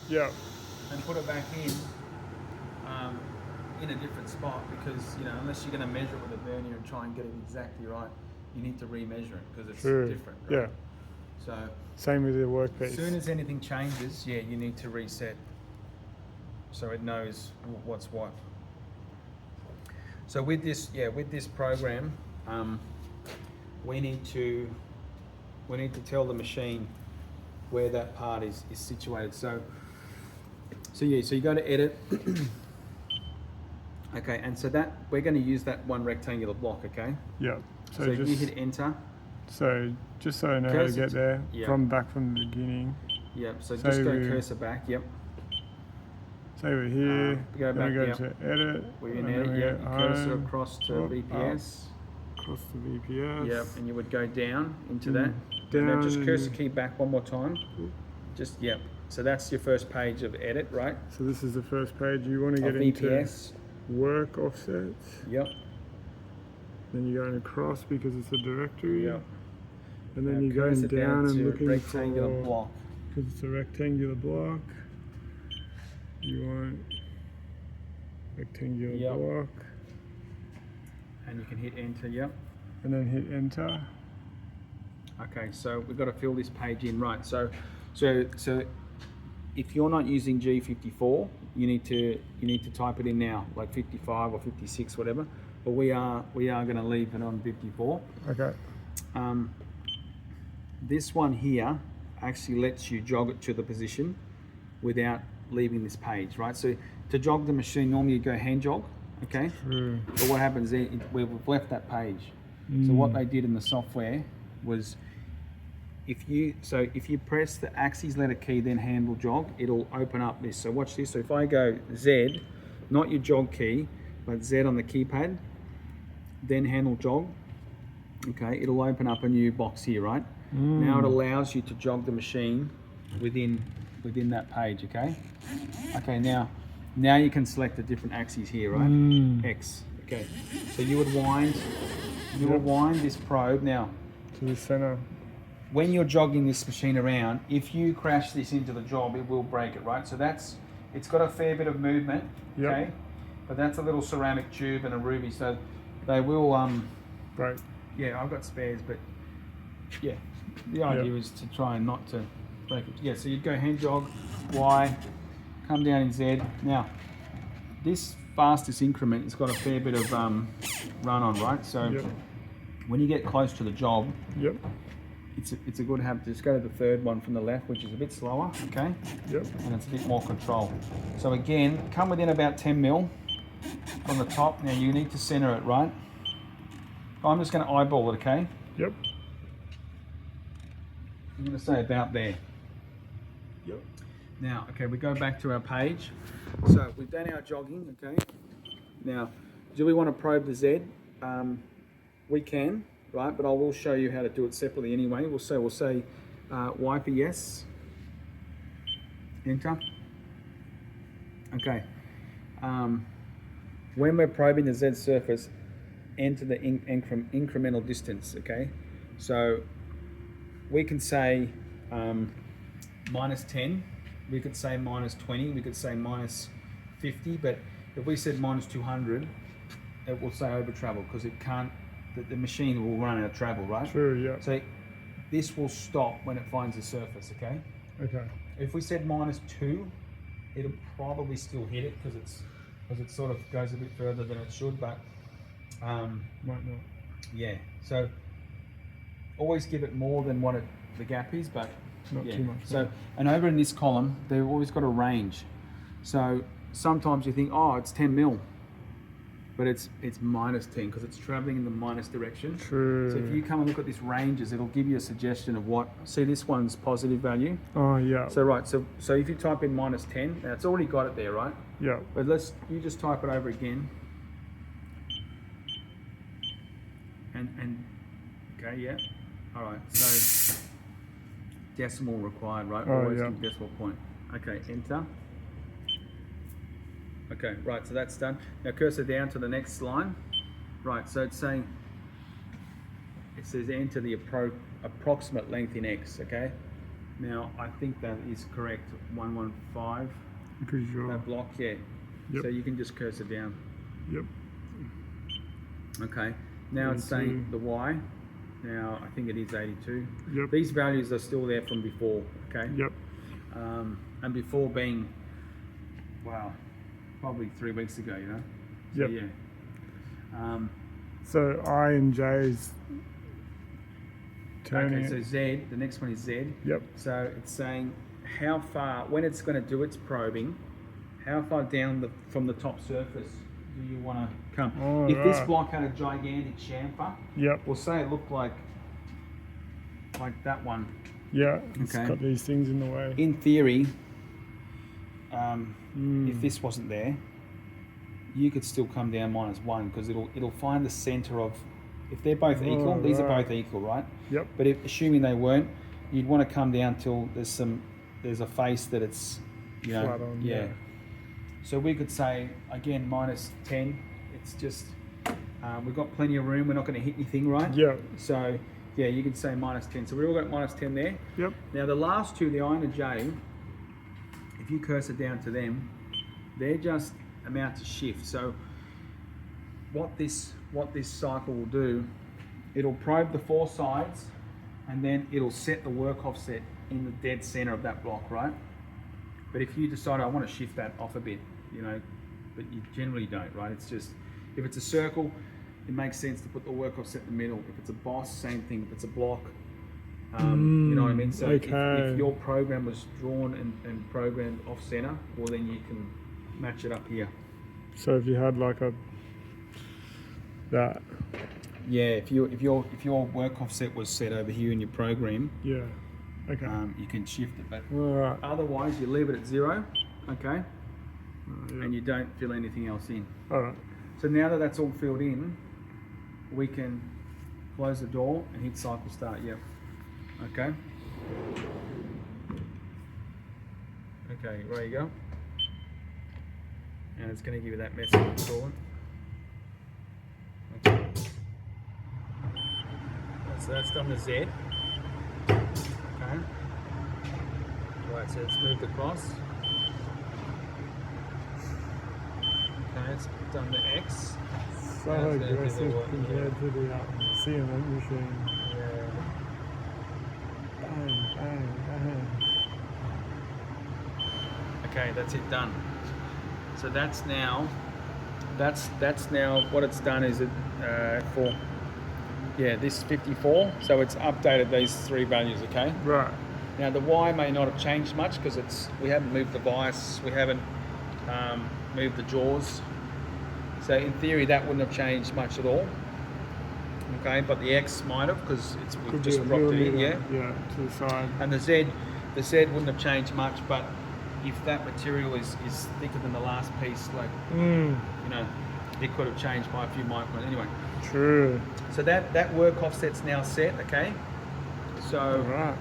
Yeah. and put it back in a different spot, because unless you're going to measure it with a vernier and try and get it exactly right, you need to remeasure it because it's True. different, right? Yeah. So Same with your workpiece. as soon as anything changes, you need to reset so it knows what's what. So with this program, we need to tell the machine where that part is situated. So you go to edit. Okay, and so that we're going to use that one rectangular block, okay? Yeah. So if you hit enter. So just so I know how to get there from the beginning. Yep. So just go cursor back. Yep. So we're here. Go back. We go to edit. We're in edit. Yep. Cursor across to VPS. Across to VPS. Yep. And you would go down into that. Down. Now just cursor key back one more time. Just yep. So that's your first page of edit, right? So this is the first page. You want to get VPS. Into work offsets. Yep. Then you're going across because it's a directory. Yep. And then you're going down and looking rectangular for block. Because it's a rectangular block. You want rectangular block. And you can hit enter, yep. And then hit enter. Okay, so we've got to fill this page in, right? So if you're not using G54, you need to type it in now, like 55 or 56, whatever. But we are going to leave it on 54. Okay. This one here actually lets you jog it to the position without leaving this page, right? So to jog the machine, normally you go hand jog, okay? True. But what happens there, we've left that page. So what they did in the software was, if you press the axis letter key, then handle jog, it'll open up this. So watch this. So if I go Z, not your jog key, but Z on the keypad, then handle jog, okay, it'll open up a new box here, right? Now it allows you to jog the machine within that page, okay? Okay, now you can select the different axes here, right? X, okay. So you would wind this probe now to the center. When you're jogging this machine around, if you crash this into the job, it will break it, right? So it's got a fair bit of movement, okay? But that's a little ceramic tube and a ruby, so they will break. Yeah, I've got spares, but yeah, the idea is to try and not to break it. Yeah, so you'd go hand jog, Y, come down in Z. Now, this fastest increment has got a fair bit of run on, right? So when you get close to the job, it's a good habit to just go to the third one from the left, which is a bit slower, okay? And it's a bit more control. So again, come within about 10 mil from the top. Now you need to center it, right? I'm just going to eyeball it, okay? I'm going to say about there. Now, okay, we go back to our page. So we've done our jogging, okay? Now, do we want to probe the Z? We can, right? But I will show you how to do it separately anyway. We'll say wiper yes. Enter. Okay. When we're probing the Z surface, enter the incremental distance, okay? So we can say minus 10, we could say minus 20, we could say minus 50, but if we said minus 200, it will say over travel, because it can't, the machine will run out of travel, right? True, yeah. So this will stop when it finds the surface, okay? Okay. If we said minus 2, it'll probably still hit it, because it sort of goes a bit further than it should, but might not. Yeah, so always give it more than what the gap is, but not too much. So, and over in this column, they've always got a range. So sometimes you think, oh, it's 10 mil, but it's minus 10 because it's traveling in the minus direction. True. So if you come and look at this ranges, it'll give you a suggestion of what. See, this one's positive value. Oh yeah. So right, so if you type in minus 10, now it's already got it there, right? Yeah. But you just type it over again. And okay, yeah. All right, so decimal required, right? Always give decimal point. Okay, enter. Okay, right, so that's done. Now cursor down to the next line. Right, so it's saying, it says enter the approximate length in X, okay? Now, I think that is correct, 115, Because you're. that block, yeah. Yep. So you can just cursor down. Yep. Okay, now it's 82. saying the Y. Now, I think it is 82. Yep. These values are still there from before, okay? Yep. And before being, wow, probably 3 weeks ago, you know? So, Yep. yeah. So I and J's turning. Okay, so Z, the next one is Z. Yep. So it's saying how far, when it's going to do its probing, how far down from the top surface do you want to come? Oh, if this right. block had a gigantic chamfer, Yep. we'll say it looked like that one. Yeah. It's Okay. got these things in the way. In theory, Mm. if this wasn't there, you could still come down -1 because it'll find the center of, if they're both equal, Oh, these are right. both equal, right? Yep. But if, assuming they weren't, you'd want to come down till there's a face that it's, you know, Flat on, yeah. yeah. So we could say again -10. It's just we've got plenty of room. We're not going to hit anything, right? Yep. So yeah, you could say -10. So we've all got -10 there. Yep. Now the last two, the I and the J, if you cursor down to them, they're just amount to shift. So what this cycle will do, it'll probe the 4 sides, and then it'll set the work offset in the dead center of that block, right? But if you decide I want to shift that off a bit, you know, but you generally don't, right? It's just, if it's a circle, it makes sense to put the work offset in the middle. If it's a boss, same thing. If it's a block, you know what I mean? So okay. if your program was drawn and programmed off center, well then you can match it up here. So if you had like that. Yeah, if your work offset was set over here in your program, Yeah. Okay. you can shift it. But All right. otherwise, you leave it at 0, okay, Yeah. and you don't fill anything else in. All right. So now that that's all filled in, we can close the door and hit cycle start. Yep. Okay. Okay, there you go. And it's going to give you that message install it. Okay. So that's done the Z. Okay. Right, so it's moved across. Okay, it's done the X. So Yeah, it's gonna do the aggressive work, compared to the CMM machine. Yeah. Bang, bang, bang. Okay, that's it done. So that's now what it's done is it for this 54. So it's updated these 3 values. Okay. Right. Now the Y may not have changed much because we haven't moved the bias, we haven't moved the jaws. So in theory that wouldn't have changed much at all. Okay, but the X might have because we've Could just be a dropped it in, millimeter, yeah. Yeah, to the side. And the Z wouldn't have changed much, but if that material is thicker than the last piece, like you know, it could have changed by a few microns. Anyway, True. so that work offset's now set. Okay, so All right.